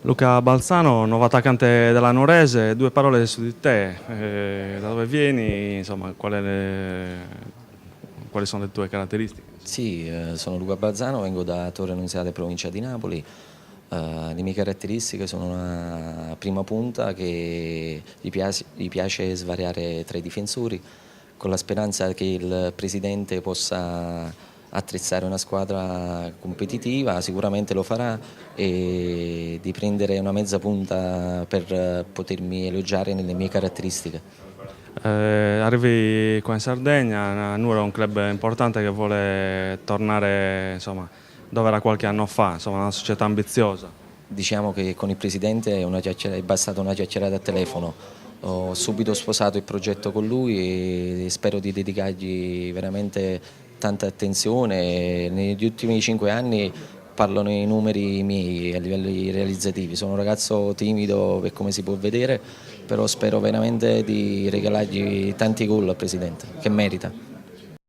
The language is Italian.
Luca Balzano, nuovo attaccante della Nuorese, due parole su di te, da dove vieni, insomma, quali sono le tue caratteristiche? Sì, sono Luca Balzano, vengo da Torre Annunziata, provincia di Napoli. Le mie caratteristiche sono una prima punta che gli piace svariare tra i difensori, con la speranza che il presidente possa attrezzare una squadra competitiva, sicuramente lo farà, e di prendere una mezza punta per potermi elogiare nelle mie caratteristiche. Arrivi qua in Sardegna, Nuoro è un club importante che vuole tornare, insomma, dove era qualche anno fa, insomma, una società ambiziosa. Diciamo che con il presidente è bastata una chiacchierata a telefono. Ho subito sposato il progetto con lui e spero di dedicargli veramente tanta attenzione. Negli ultimi 5 anni parlano i numeri miei a livelli realizzativi. Sono un ragazzo timido per come si può vedere, però spero veramente di regalargli tanti gol al presidente, che merita.